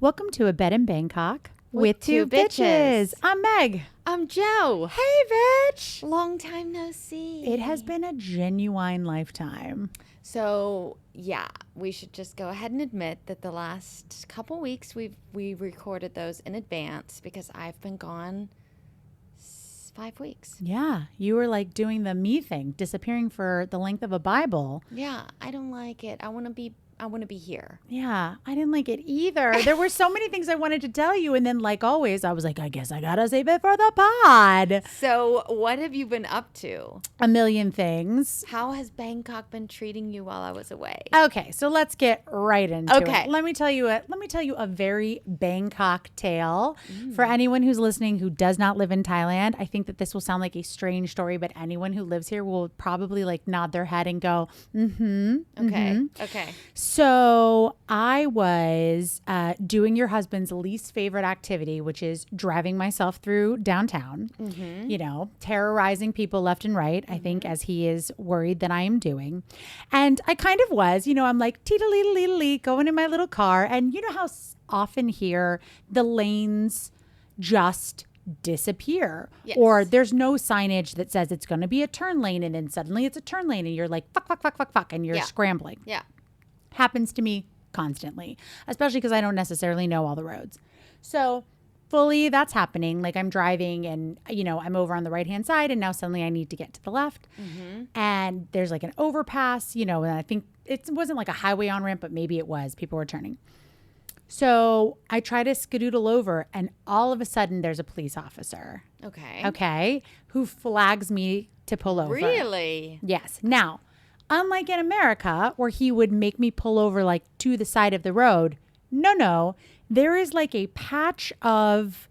Welcome to A Bed in Bangkok with two bitches. I'm Meg. I'm Joe. Hey, bitch. Long time no see. It has been a genuine lifetime. So, yeah, we should just go ahead and admit that the last couple weeks we recorded those in advance because I've been gone 5 weeks. Yeah, you were like doing the me thing, disappearing for the length of a Bible. Yeah, I don't like it. I want to be here. Yeah, I didn't like it either. There were so many things I wanted to tell you. And then, like always, I was like, I guess I got to save it for the pod. So what have you been up to? A million things. How has Bangkok been treating you while I was away? Okay, so let's get right into it. Let me tell you a very Bangkok tale. For anyone who's listening who does not live in Thailand, I think that this will sound like a strange story, but anyone who lives here will probably like nod their head and go, Okay. So I was doing your husband's least favorite activity, which is driving myself through downtown, you know, terrorizing people left and right, I think, as he is worried that I am doing. And I kind of was, you know, I'm like, teedle-leedle-leedle-lee, going in my little car. And you know how often here the lanes just disappear, yes, or there's no signage that says it's going to be a turn lane, and then suddenly it's a turn lane and you're like, fuck, and you're scrambling. Yeah. Happens to me constantly, especially because I don't necessarily know all the roads. So fully that's happening. Like I'm driving and, you know, I'm over on the right-hand side and now suddenly I need to get to the left. And there's like an overpass, you know, and I think it wasn't like a highway on ramp, but maybe it was. People were turning. So I try to skedoodle over and all of a sudden there's a police officer. Okay. Who flags me to pull over. Really? Yes. Now, unlike in America, where he would make me pull over like to the side of the road, no, there is like a patch of,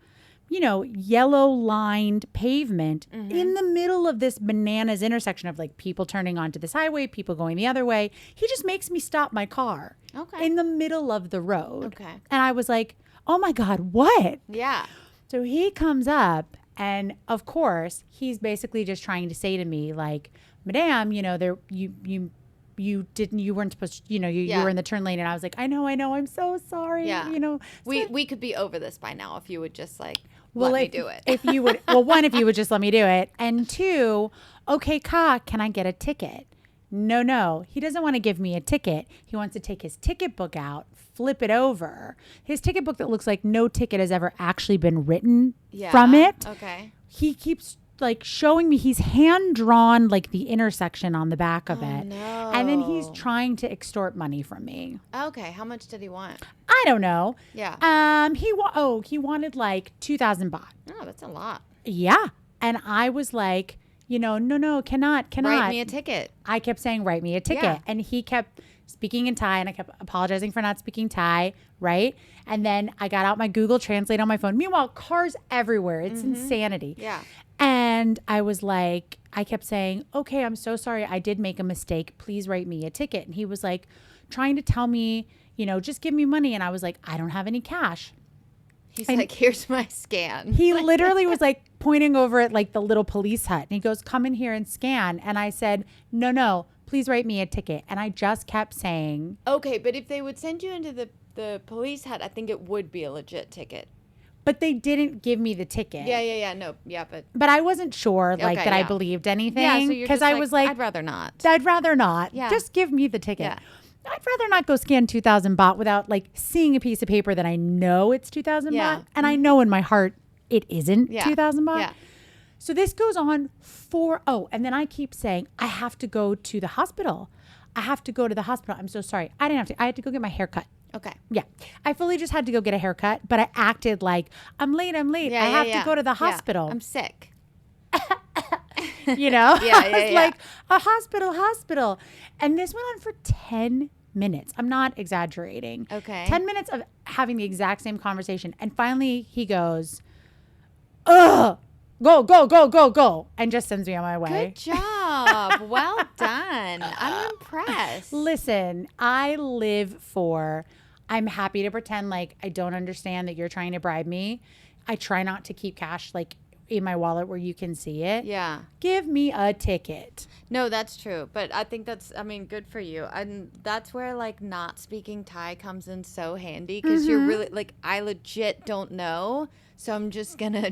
you know, yellow lined pavement in the middle of this bananas intersection of like people turning onto this highway, people going the other way. He just makes me stop my car in the middle of the road. And I was like, oh my God, what? Yeah. So he comes up and of course he's basically just trying to say to me like, Madame, you know, you weren't supposed to, you know, you were in the turn lane. And I was like, I know, I'm so sorry. Yeah. You know, we could be over this by now if you would just like, let me do it. If you would, well, one, if you would just let me do it. And two, okay, can I get a ticket? No, he doesn't want to give me a ticket. He wants to take his ticket book out, flip it over. His ticket book that looks like no ticket has ever actually been written from it. Okay. He keeps like showing me, he's hand drawn like the intersection on the back of it. No. And then he's trying to extort money from me. Okay. How much did he want? I don't know. Yeah. He wanted like 2,000 baht. Oh, that's a lot. Yeah. And I was like, you know, no, cannot. Write me a ticket. I kept saying, write me a ticket. Yeah. And he kept speaking in Thai and I kept apologizing for not speaking Thai. Right. And then I got out my Google Translate on my phone. Meanwhile, cars everywhere. It's insanity. Yeah. And I was like, I kept saying, okay, I'm so sorry. I did make a mistake. Please write me a ticket. And he was like trying to tell me, you know, just give me money. And I was like, I don't have any cash. He's like, here's my scan. He literally was like pointing over at like the little police hut. And he goes, come in here and scan. And I said, no, please write me a ticket. And I just kept saying. Okay, but if they would send you into the police hut, I think it would be a legit ticket. But they didn't give me the ticket. Yeah. No, but I wasn't sure like that I believed anything. Yeah, so you're because just I was like, I'd rather not. I'd rather not. Yeah. Just give me the ticket. Yeah. I'd rather not go scan 2,000 baht without like seeing a piece of paper that I know it's 2,000 baht. And I know in my heart it isn't 2,000 baht. Yeah. So this goes on and then I keep saying, I have to go to the hospital. I'm so sorry. I had to go get my hair cut. Okay. Yeah. I fully just had to go get a haircut, but I acted like I'm late. Yeah, I have to go to the hospital. I'm sick. You know? Yeah. Like a hospital. And this went on for 10 minutes. I'm not exaggerating. Okay. 10 minutes of having the exact same conversation. And finally he goes, ugh, go. And just sends me on my way. Good job. Well done. I'm impressed. Listen, I'm happy to pretend like I don't understand that you're trying to bribe me. I try not to keep cash like in my wallet where you can see it. Yeah. Give me a ticket. No, that's true. But I think good for you. And that's where like not speaking Thai comes in so handy because you're really like, I legit don't know. So I'm just gonna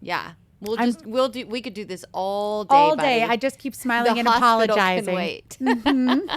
yeah. We could do this all day. All buddy. day. I just keep smiling The and hospital apologizing. can wait.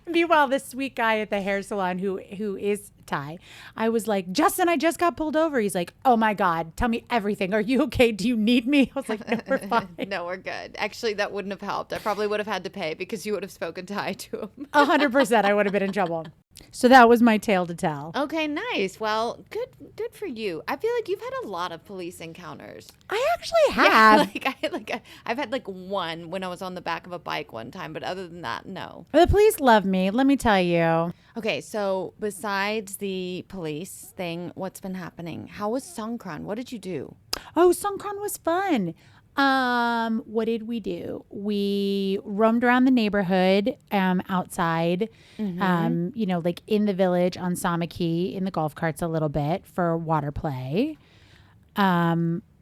Meanwhile, the sweet guy at the hair salon who is Thai, I was like, Justin, I just got pulled over. He's like, oh my God, tell me everything. Are you okay? Do you need me? I was like, no, we're fine. No, we're good. Actually, that wouldn't have helped. I probably would have had to pay because you would have spoken Thai to him. 100%. I would have been in trouble. So that was my tale to tell. Okay, nice. Well, good for you. I feel like you've had a lot of police encounters. I actually have. Yeah, I've had like one when I was on the back of a bike one time, but other than that, no. The police love me. Let me tell you. Okay, so besides the police thing, what's been happening? How was Songkran? What did you do? Oh, Songkran was fun. What did we do? We roamed around the neighborhood, outside, like in the village on Samaki in the golf carts a little bit for water play.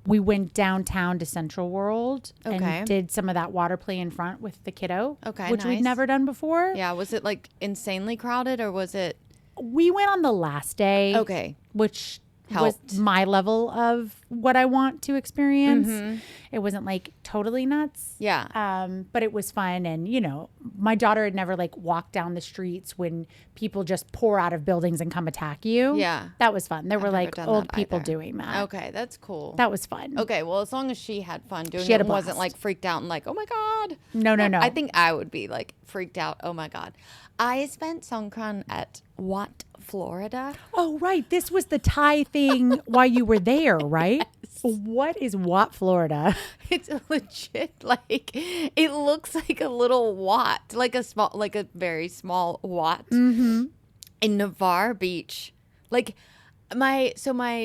We went downtown to Central World and did some of that water play in front with the kiddo, which we'd never done before. Yeah. Was it like insanely crowded or was it? We went on the last day. Which helped. Was my level of what I want to experience. It wasn't like totally nuts. Yeah. But it was fun. And, my daughter had never like walked down the streets when people just pour out of buildings and come attack you. Yeah. That was fun. There were like old people doing that. Okay. That's cool. That was fun. Okay. Well, as long as she had fun doing it and wasn't like freaked out and like, oh my God. No. I think I would be like freaked out. Oh my God. I spent Songkran at Watt, Florida. Oh, right. This was the Thai thing while you were there, right? Yes. What is Watt, Florida? It's a legit, like, it looks like a little Watt, like a very small Watt in Navarre Beach. Like, my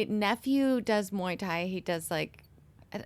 nephew does Muay Thai. He does like,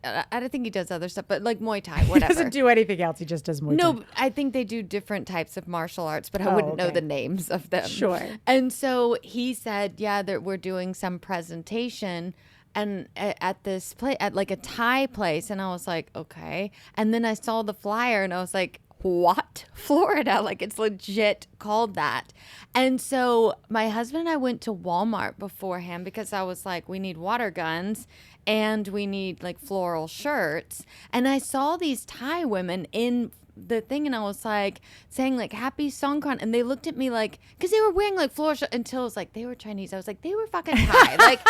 I don't think he does other stuff, but like Muay Thai, whatever. He doesn't do anything else. He just does Muay Thai. No, I think they do different types of martial arts, but I wouldn't know the names of them. Sure. And so he said, yeah, that we're doing some presentation and at this place, at like a Thai place. And I was like, okay. And then I saw the flyer and I was like, what? Florida? Like it's legit called that. And so my husband and I went to Walmart beforehand because I was like, we need water guns and we need like floral shirts. And I saw these Thai women in the thing and I was like saying like happy Songkran and they looked at me like because they were wearing like floral shirts until it was like they were Chinese. I was like they were fucking Thai. Like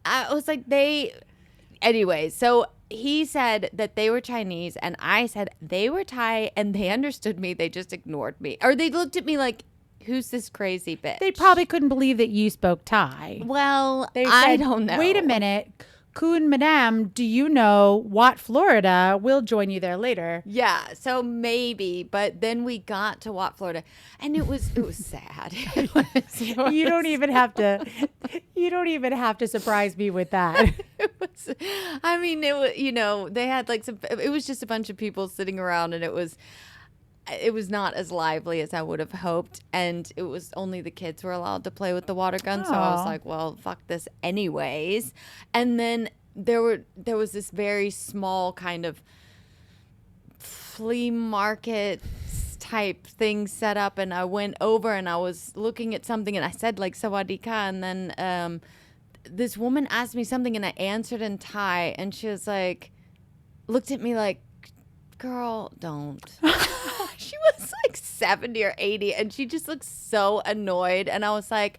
I was like anyway, so he said that they were Chinese and I said they were Thai and they understood me. They just ignored me. Or they looked at me like, who's this crazy bitch? They probably couldn't believe that you spoke Thai. Well, I don't know. Wait a minute. Kun Madame, do you know Watt, Florida? We'll join you there later. Yeah, so maybe, but then we got to Watt, Florida, and it was sad. You don't even have to surprise me with that. They had like it was just a bunch of people sitting around, and it was not as lively as I would have hoped, and it was only the kids were allowed to play with the water gun. So I was like, well, fuck this anyways. And then there was this very small kind of flea market type thing set up, and I went over and I was looking at something and I said like sawadee ka, and then this woman asked me something and I answered in Thai, and she was like, looked at me like, girl, don't. She was like 70 or 80 and she just looked so annoyed, and I was like,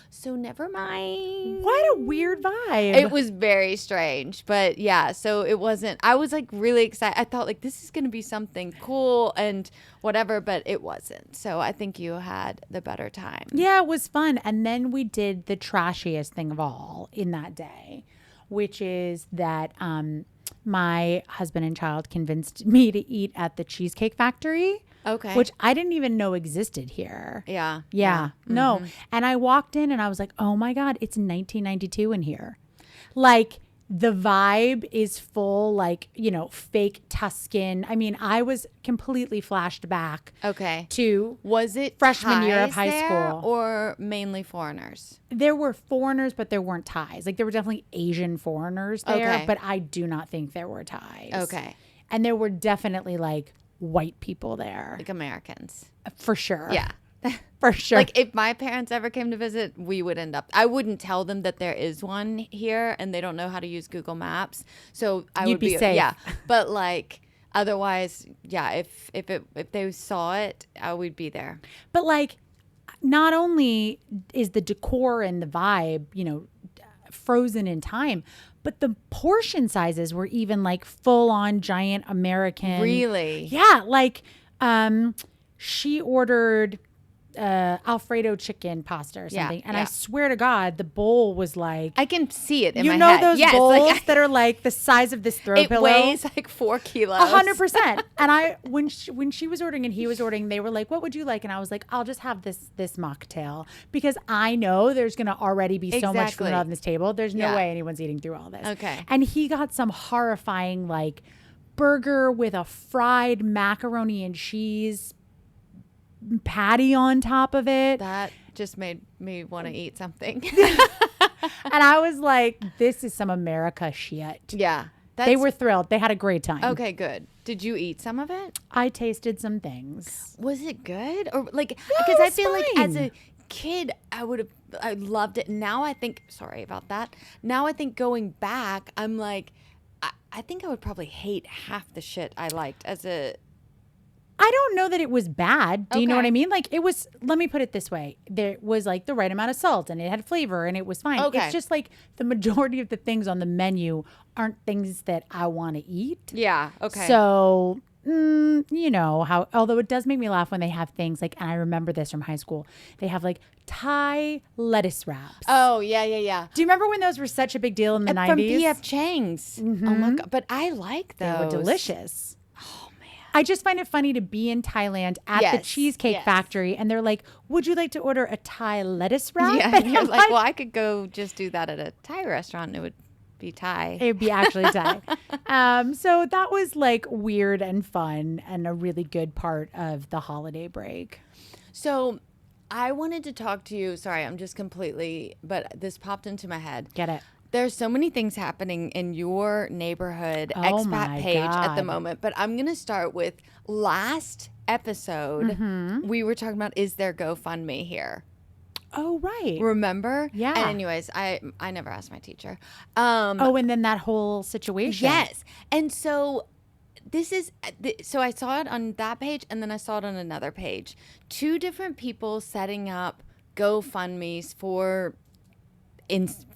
so never mind. What a weird vibe. It was very strange, but yeah, so it wasn't, I was like really excited. I thought like this is going to be something cool and whatever, but it wasn't. So I think you had the better time. Yeah, it was fun. And then we did the trashiest thing of all in that day, which is that my husband and child convinced me to eat at the Cheesecake Factory. Okay. Which I didn't even know existed here. Yeah. No. And I walked in and I was like, oh my God, it's 1992 in here. Like the vibe is full, like, you know, fake Tuscan. I mean, I was completely flashed back Okay. to Was it freshman year of Thais high there school. or mainly foreigners? There were foreigners, but there weren't Thais. Like, there were definitely Asian foreigners there, Okay. but I do not think there were Thais. Okay. And there were definitely like white people there. Like Americans. For sure. Yeah. For sure. Like if my parents ever came to visit, we would end up. I wouldn't tell them that there is one here, and they don't know how to use Google Maps. So I You'd would be safe. Yeah, but like otherwise, yeah. If they saw it, I would be there. But like, not only is the decor and the vibe, you know, frozen in time, but the portion sizes were even like full on giant American. Really? Yeah. Like, she ordered Alfredo chicken pasta or something. And I yeah. swear to God, the bowl was like, I can see it in you my know head. those Yes, bowls like, that are like the size of this throw it pillow? weighs like 4 kilos. 100%. And when she was ordering and he was ordering, they were like, "What would you like?" And I was like, "I'll just have this mocktail because I know there's gonna already be so much food Exactly. on this table. There's no Yeah. way anyone's eating through all this." Okay. And he got some horrifying like burger with a fried macaroni and cheese patty on top of it. That just made me want to eat something. And I was like, "This is some America shit." Yeah. They were thrilled. They had a great time. Okay, good. Did you eat some of it? I tasted some things. Was it good? Or like, it because I was feel like as fine. a kid, I loved it. Now I think, sorry about that. Now I think going back, I'm like, I think I would probably hate half the shit I liked as a. I don't know that it was bad. Do you know Okay. what I mean? Like it was, let me put it this way. There was like the right amount of salt and it had flavor and it was fine. Okay. It's just like the majority of the things on the menu aren't things that I want to eat. Yeah. Okay. So, you know how, although it does make me laugh when they have things like, and I remember this from high school, they have like Thai lettuce wraps. Oh yeah, yeah, yeah. Do you remember when those were such a big deal in the 90s? From P.F. Chang's. Oh my god! But I like those. They were delicious. Oh man. I just find it funny to be in Thailand at the Yes, Cheesecake yes. Factory and they're like, "Would you like to order a Thai lettuce wrap?" Yeah, And and you're I'm like, well, I could go just do that at a Thai restaurant and it would be Thai. It would be actually Thai. So that was like weird and fun and a really good part of the holiday break. So I wanted to talk to you. Sorry, I'm just completely, but this popped into my head. Get it? There's so many things happening in your neighborhood Oh expat my page at the God. moment, but I'm going to start with last episode. Mm-hmm. We were talking about, is there GoFundMe here? Oh, right. Remember? Yeah. And anyways, I never asked my teacher. Oh, and then that whole situation. Yes. And so this is so I saw it on that page and then I saw it on another page. 2 different people setting up GoFundMes for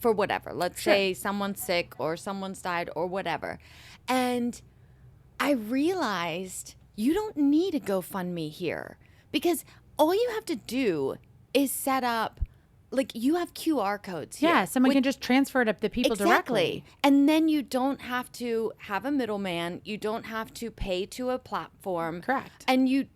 whatever. Let's Sure. say someone's sick or someone's died or whatever. And I realized you don't need a GoFundMe here because all you have to do is set up, like, you have QR codes here. Yeah, someone can just transfer it up to people directly. And then you don't have to have a middleman. You don't have to pay to a platform. Correct. And you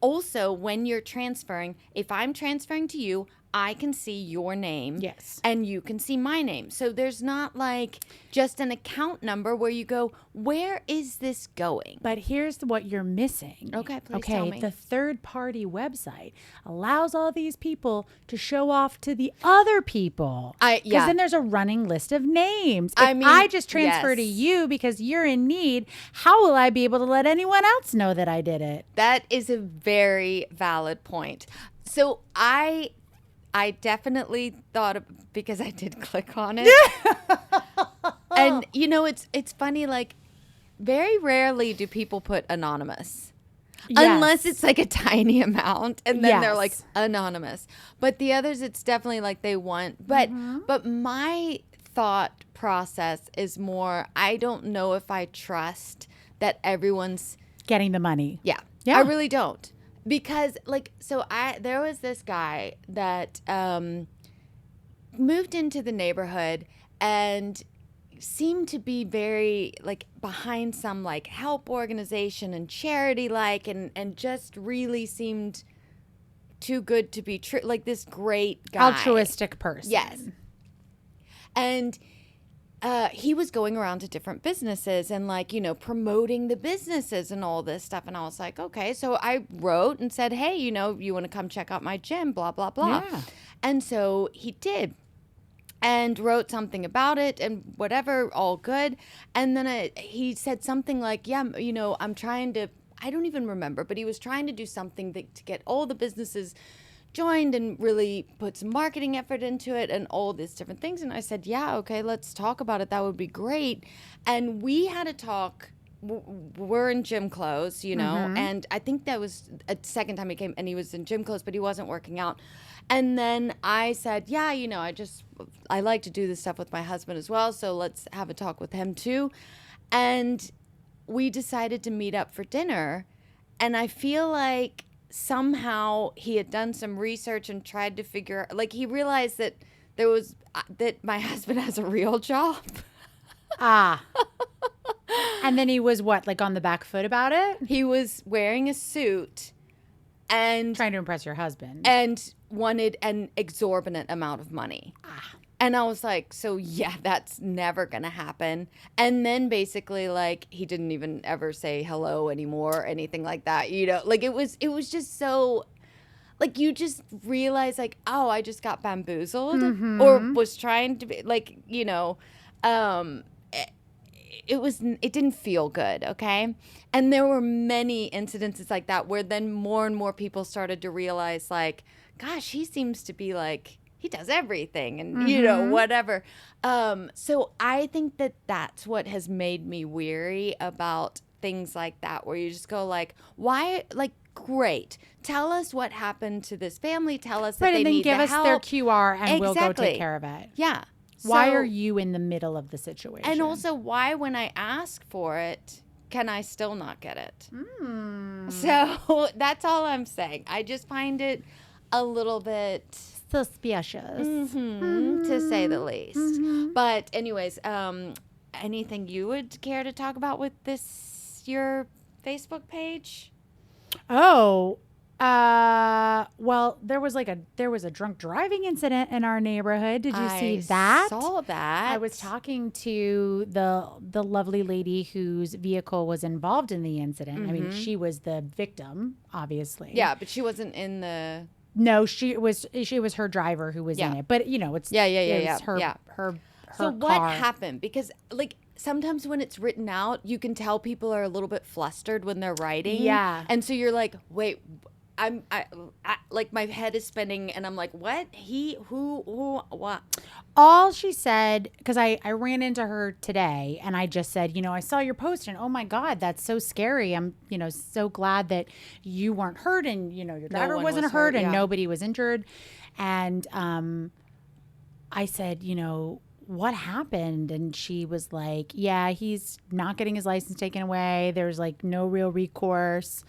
also, when you're transferring, if I'm transferring to you, I can see your name. Yes. And you can see my name. So there's not like just an account number where you go, where is this going? But here's what you're missing. Okay, please tell me. The third-party website allows all these people to show off to the other people. Yeah. Because then there's a running list of names. If I mean, I just transfer to yes. you because you're in need, how will I be able to let anyone else know that I did it? That is a very valid point. So I definitely thought because I did click on it. And you know, it's funny, like very rarely do people put anonymous. Unless it's like a tiny amount and then they're like Yes. anonymous. But the others it's definitely like they want. But my thought process is more, I don't know if I trust that everyone's getting the money. yeah. Yeah. I really don't. Because like, so there was this guy that moved into the neighborhood and seemed to be very like behind some like help organization and charity like and just really seemed too good to be true, like this great guy. Altruistic person. Yes. And he was going around to different businesses and like, promoting the businesses and all this stuff. And I was like, okay. So I wrote and said, hey, you want to come check out my gym, blah, blah, blah. Yeah. And so he did. And wrote something about it and whatever, all good. And then he said something like, yeah, I'm trying to, I don't even remember, but he was trying to do something to get all the businesses joined and really put some marketing effort into it and all these different things. And I said, yeah, okay, let's talk about it. That would be great. And we had a talk. We're in gym clothes, and I think that was a second time he came and he was in gym clothes, but he wasn't working out. And then I said, yeah, I like to do this stuff with my husband as well. So let's have a talk with him too. And we decided to meet up for dinner. And I feel like somehow he had done some research and tried to figure out, like he realized that that my husband has a real job. Ah. And then he was what, like on the back foot about it? He was wearing a suit and Trying to impress your husband. and wanted an exorbitant amount of money. Ah. And I was like, so yeah, that's never going to happen. And then basically like he didn't even ever say hello anymore or anything like that. Like it was just so like you just realize like, oh, I just got bamboozled or was trying to be like, it didn't feel good, okay? And there were many incidences like that where then more and more people started to realize like, gosh, he seems to be like, he does everything and, whatever. So I think that that's what has made me weary about things like that, where you just go like, why, like, great. Tell us what happened to this family. Tell us that they need the help. Give us their QR and we'll go Exactly. take care of it. Yeah. Why So- are you in the middle of the situation? And also, why, when I ask for it, can I still not get it? So that's all I'm saying. I just find it a little bit suspicious. to say the least. But anyways, anything you would care to talk about with your Facebook page? Oh, well, there was a drunk driving incident in our neighborhood. Did you see that? I saw that. I was talking to the lovely lady whose vehicle was involved in the incident. I mean, she was the victim, obviously. Yeah, but she wasn't in the. No, she was her driver who was in it. But it's it was her So car. what happened? Because like sometimes when it's written out, you can tell people are a little bit flustered when they're writing. Yeah. And so you're like, wait, I like my head is spinning and I'm like, what? Who, what? All she said, because I ran into her today and I just said, I saw your post and oh my God, that's so scary. I'm, so glad that you weren't hurt and, your driver one wasn't was hurt hurt, and yeah. nobody was injured. And I said, what happened? And she was like, yeah, he's not getting his license taken away. There's like no real recourse.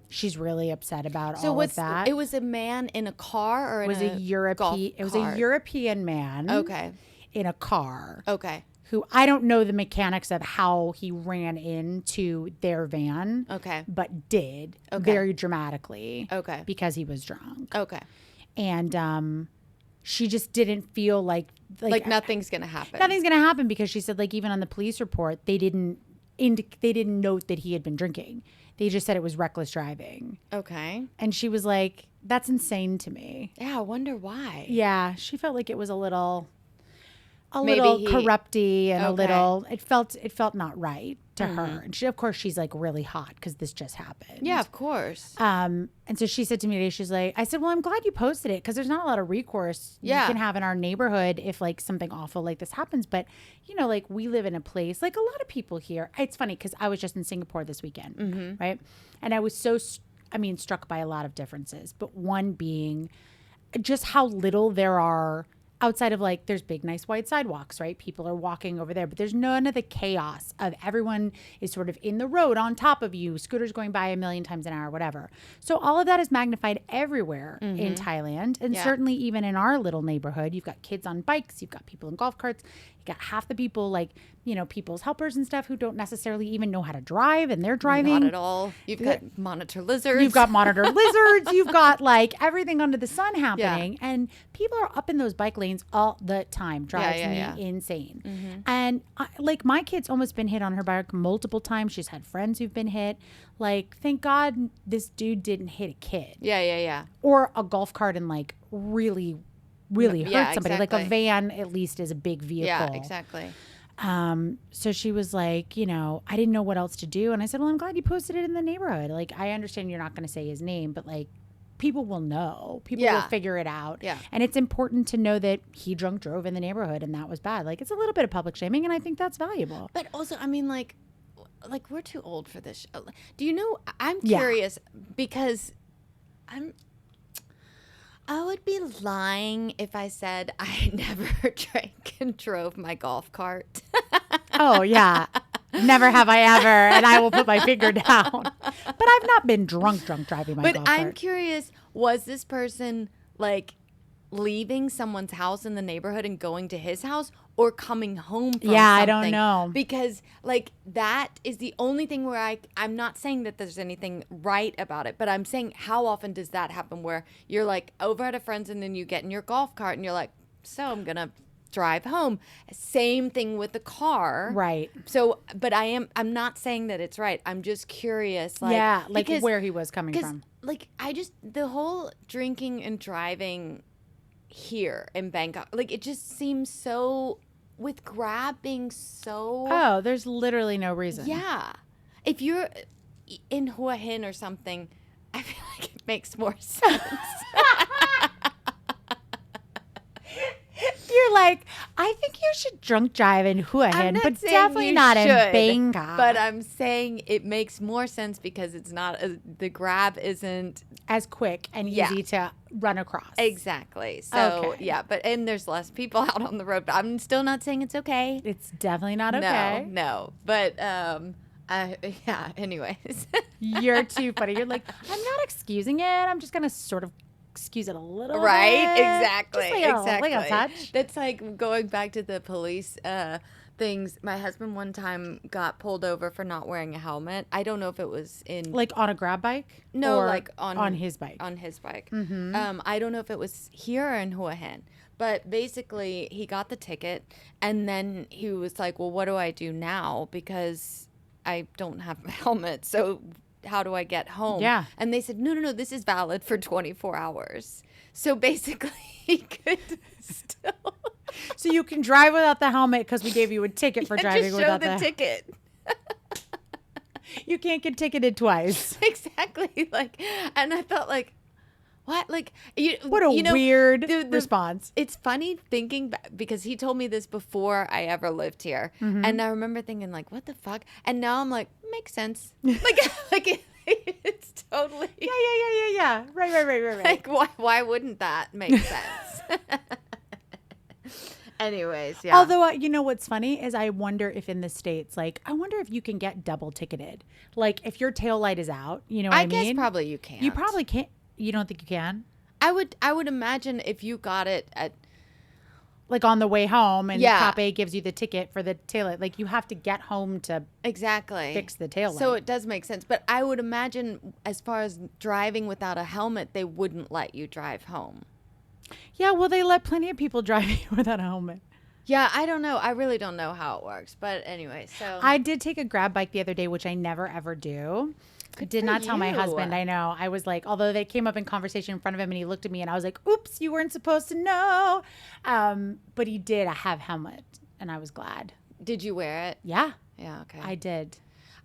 She's really upset about all of that. It was a man in a car or in It was a European man. Okay. In a car. Okay. Who I don't know the mechanics of how he ran into their van. Okay. But did Okay. very dramatically. Okay. Because he was drunk. Okay. And she just didn't feel like nothing's gonna happen. Nothing's gonna happen because she said like even on the police report they didn't note that he had been drinking. They just said it was reckless driving. Okay. And she was like, that's insane to me. Yeah, I wonder why. Yeah, she felt like it was a little Maybe corrupty and a Okay. little. It felt not right to her. And she, of course, she's like really hot because this just happened. Yeah, of course. And so she said to me today, she's like, I said, well, I'm glad you posted it because there's not a lot of recourse you can have in our neighborhood if like something awful like this happens. But like we live in a place like a lot of people here. It's funny because I was just in Singapore this weekend, right? And I was struck by a lot of differences, but one being just how little there are outside of like there's big nice wide sidewalks, right? People are walking over there, but there's none of the chaos of everyone is sort of in the road on top of you, scooters going by 1,000,000 times an hour, whatever. So all of that is magnified everywhere in Thailand, and certainly even in our little neighborhood. You've got kids on bikes, you've got people in golf carts. got half the people, like, people's helpers and stuff who don't necessarily even know how to drive, and they're driving. Not at all. You've got monitor lizards. You've got monitor lizards. You've got like everything under the sun happening. And people are up in those bike lanes all the time. Drives me insane. Mm-hmm. And like my kid's almost been hit on her bike multiple times. She's had friends who've been hit. Like, thank God this dude didn't hit a kid. Yeah. Or a golf cart and like really hurt somebody. Exactly. Like a van at least is a big vehicle. Yeah, exactly. So she was like, I didn't know what else to do. And I said, well, I'm glad you posted it in the neighborhood. Like, I understand you're not going to say his name, but like, people will know. People will figure it out. Yeah. And it's important to know that he drunk drove in the neighborhood and that was bad. Like, it's a little bit of public shaming, and I think that's valuable. But also, I mean, like we're too old for this show. Do you know, I'm curious because I would be lying if I said I never drank and drove my golf cart. Oh, yeah. Never have I ever, and I will put my finger down. But I've not been drunk driving my golf cart. But I'm curious, was this person like leaving someone's house in the neighborhood and going to his house, or coming home from something? I don't know. Because like that is the only thing where I'm not saying that there's anything right about it, but I'm saying how often does that happen where you're like over at a friend's and then you get in your golf cart and you're like, so I'm going to drive home. Same thing with the car. Right. So, but I'm not saying that it's right. I'm just curious. Like, like where he was coming from. Like the whole drinking and driving here in Bangkok, like it just seems so, with Grab being so. Oh, there's literally no reason. Yeah. If you're in Hua Hin or something, I feel like it makes more sense. You're like, I think you should drunk drive in Hua Hin, but definitely not in Bangkok. But I'm saying it makes more sense because it's not, the Grab isn't as quick and easy to run across. Exactly. So, and there's less people out on the road, but I'm still not saying it's okay. It's definitely not okay. No. But, anyways. You're too funny. You're like, I'm not excusing it. I'm just going to sort of excuse it a little bit. Exactly. Just like a touch. That's like going back to the police things. My husband one time got pulled over for not wearing a helmet. I don't know if it was in like on a Grab bike. No, or like on his bike. On his bike. Mm-hmm. I don't know if it was here in Hua Hin, but basically he got the ticket and then he was like, "Well, what do I do now? Because I don't have a helmet." So how do I get home? Yeah. And they said, no, this is valid for 24 hours. So basically he could still. So you can drive without the helmet because we gave you a ticket for driving just without the ticket. You can't get ticketed twice. Exactly. Like, and I thought like, what? Like, what a weird response. It's funny thinking back because he told me this before I ever lived here. Mm-hmm. And I remember thinking like, what the fuck? And now I'm like, makes sense. like it's totally. Yeah. Right. Like, why wouldn't that make sense? Anyways, yeah. Although, you know what's funny is I wonder if in the States, like, I wonder if you can get double ticketed. Like, if your tail light is out, you know what I mean? I guess probably you can. You probably can't. You don't think you can? I would imagine if you got it at like on the way home and Cop A gives you the ticket for the taillight. Like you have to get home to fix the taillight. So it does make sense. But I would imagine as far as driving without a helmet, they wouldn't let you drive home. Yeah, well, they let plenty of people drive without a helmet. Yeah, I don't know. I really don't know how it works. But anyway, so. I did take a Grab bike the other day, which I never, ever do. I did not tell my husband. I know. I was like, although they came up in conversation in front of him and he looked at me and I was like, oops, you weren't supposed to know. But he did have helmet and I was glad. Did you wear it? Yeah. Yeah, okay. I did.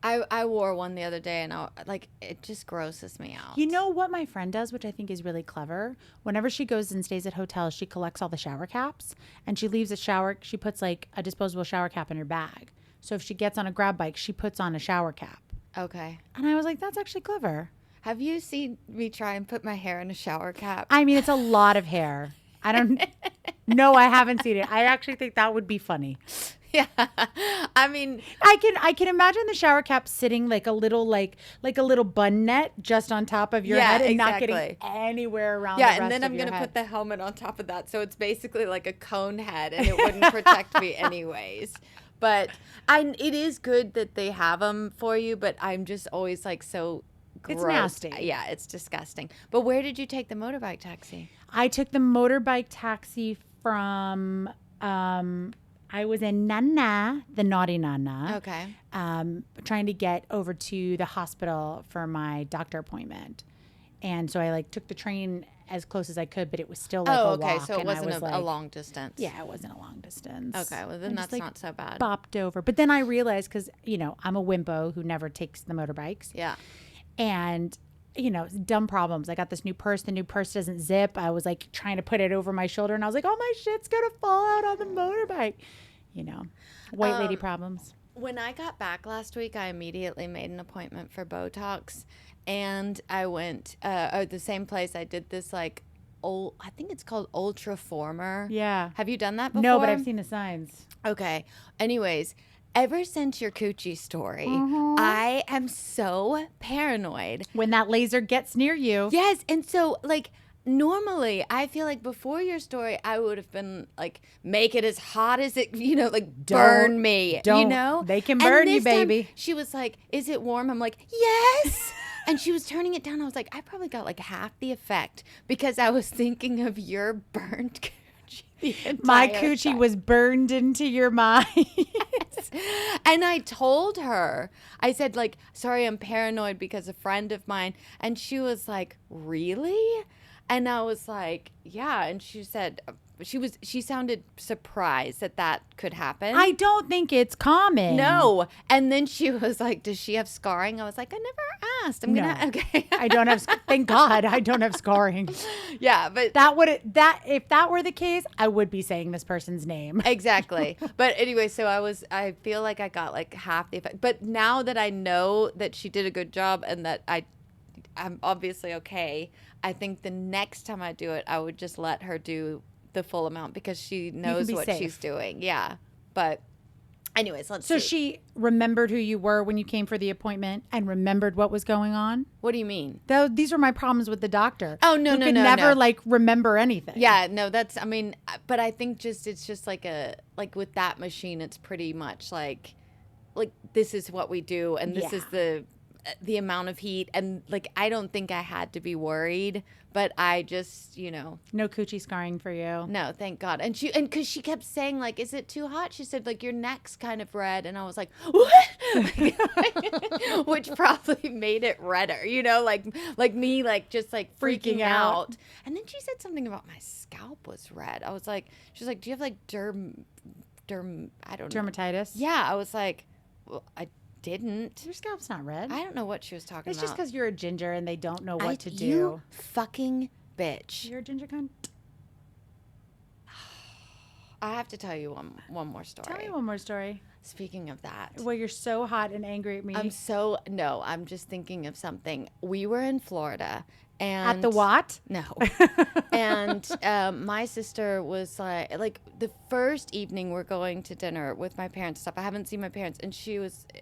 I wore one the other day and it just grosses me out. You know what my friend does, which I think is really clever? Whenever she goes and stays at hotels, she collects all the shower caps and she leaves she puts like a disposable shower cap in her bag. So if she gets on a Grab bike, she puts on a shower cap. Okay. And I was like, that's actually clever. Have you seen me try and put my hair in a shower cap? I mean, it's a lot of hair. I don't. No, I haven't seen it. I actually think that would be funny. Yeah. I mean, I can imagine the shower cap sitting like a little bun net just on top of your head and not getting exactly. anywhere around Yeah, the and rest then of I'm your going to head. put the helmet on top of that. So it's basically like a cone head and it wouldn't protect me anyways. But it is good that they have them for you, but I'm just always like so gross. It's nasty. Yeah, it's disgusting. But where did you take the motorbike taxi? I took the motorbike taxi from I was in Nana, the naughty Nana. Okay. Trying to get over to the hospital for my doctor appointment. And so I like took the train as close as I could, but it was still like a walk. So it and I wasn't was a long distance. Yeah, it wasn't a long distance. Okay, well then I that's just, not so bad. Bopped over. But then I realized, because, I'm a wimpo who never takes the motorbikes. Yeah. And, dumb problems. I got this new purse. The new purse doesn't zip. I was like trying to put it over my shoulder and I was like, oh, my shit's going to fall out on the motorbike. White lady problems. When I got back last week, I immediately made an appointment for Botox, and I went the same place. I did this I think it's called Ultraformer. Yeah. Have you done that before? No, but I've seen the signs. Okay. Anyways, ever since your coochie story, I am so paranoid. When that laser gets near you. Yes, and so normally, I feel like before your story, I would have been like, make it as hot as it, burn me, They can burn you, baby. Time, she was like, is it warm? I'm like, yes. And she was turning it down. I was like, I probably got like half the effect because I was thinking of your burned coochie. My coochie was burned into your mind. Yes. And I told her, I said sorry, I'm paranoid because a friend of mine. And she was like, really? And I was like, yeah. And she said, she sounded surprised that could happen. I don't think it's common. No. And then she was like, does she have scarring? I was like, I never asked. Okay. I don't have, thank God I don't have scarring. Yeah. But if that were the case, I would be saying this person's name. Exactly. But anyway, so I feel like I got like half the effect. But now that I know that she did a good job and that I'm obviously okay, I think the next time I do it, I would just let her do the full amount because she knows what she's doing. Yeah. But anyways, let's see. So she remembered who you were when you came for the appointment and remembered what was going on? What do you mean? These are my problems with the doctor. Oh, no, who no, could no, never no. Remember anything. Yeah, no, but I think it's just like with that machine, it's pretty much like this is what we do and this is the amount of heat, and I don't think I had to be worried, but I just no coochie scarring for you. No, thank God. And because she kept saying is it too hot? She said your neck's kind of red, and I was like, what? Which probably made it redder, me just freaking out. And then she said something about my scalp was red. I was like, she's like, do you have I don't know, dermatitis? Yeah, I was like, well, I didn't. Your scalp's not red. I don't know what she was talking about. It's just because you're a ginger and they don't know what to do. You fucking bitch. You're a ginger cunt. I have to tell you one more story. Tell me one more story. Speaking of that. Well, you're so hot and angry at me. I'm just thinking of something. We were in Florida. And at the what? No. And my sister was like the first evening we're going to dinner with my parents and stuff. I haven't seen my parents, and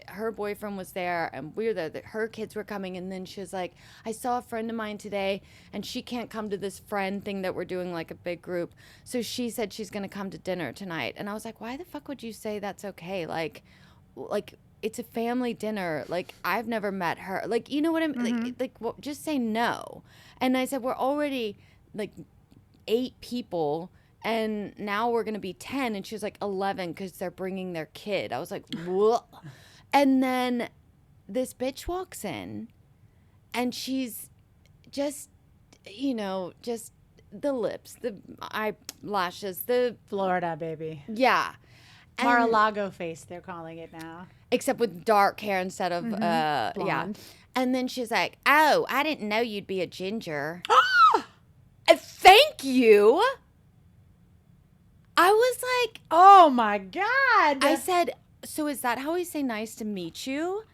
her boyfriend was there, and we were there. Her kids were coming, and then she was like, I saw a friend of mine today, and she can't come to this friend thing that we're doing, like a big group. So she said she's going to come to dinner tonight. And I was like, why the fuck would you say that's okay? Like it's a family dinner. I've never met her. You know what I mean? Mm-hmm. Just say no. And I said, we're already 8 people, and now we're going to be 10. And she was like 11 because they're bringing their kid. I was like, whoa. And then this bitch walks in, and she's just, just the lips, the eyelashes, the Florida, baby. Yeah. Mar-a-Lago face, they're calling it now. Except with dark hair instead of blonde. Yeah. And then she's like, "Oh, I didn't know you'd be a ginger." Thank you. I was like, oh my God. I said, so is that how we say nice to meet you?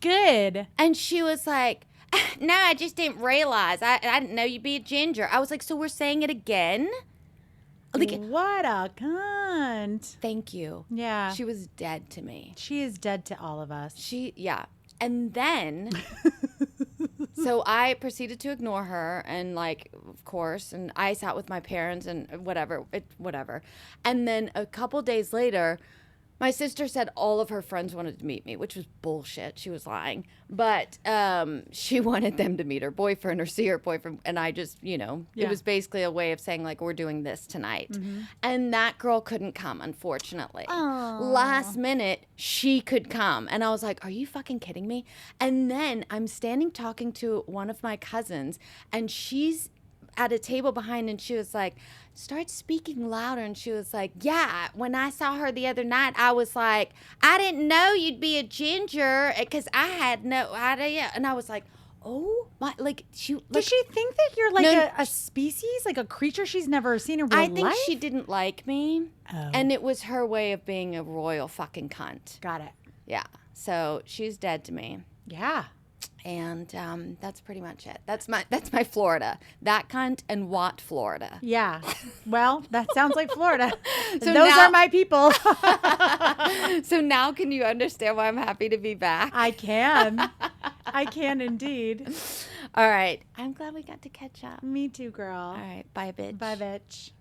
Good. And she was like, no, I just didn't realize. I didn't know you'd be a ginger. I was like, so we're saying it again? Like, what a cunt. thank you. Yeah. She was dead to me. She is dead to all of us. Yeah. And then, so I proceeded to ignore her and like, of course, and I sat with my parents and whatever. And then a couple days later, my sister said all of her friends wanted to meet me, which was bullshit. She was lying. But she wanted them to meet her boyfriend or see her boyfriend. And I just, it was basically a way of saying, like, we're doing this tonight. Mm-hmm. And that girl couldn't come, unfortunately. Aww. Last minute, she could come. And I was like, are you fucking kidding me? And then I'm standing talking to one of my cousins, and she's at a table behind, and she was like, start speaking louder. And she was like, yeah, when I saw her the other night, I was like, I didn't know you'd be a ginger because I had no idea. And I was like, oh my, like, does she think that you're like a species, like a creature she's never seen in real life? I think she didn't like me. Oh. And it was her way of being a royal fucking cunt. Got it. Yeah. So she's dead to me. Yeah. And that's pretty much it. That's my Florida. That cunt and Watt, Florida. Yeah. Well, that sounds like Florida. So those now, are my people. So now can you understand why I'm happy to be back? I can. I can indeed. All right. I'm glad we got to catch up. Me too, girl. All right. Bye, bitch. Bye, bitch.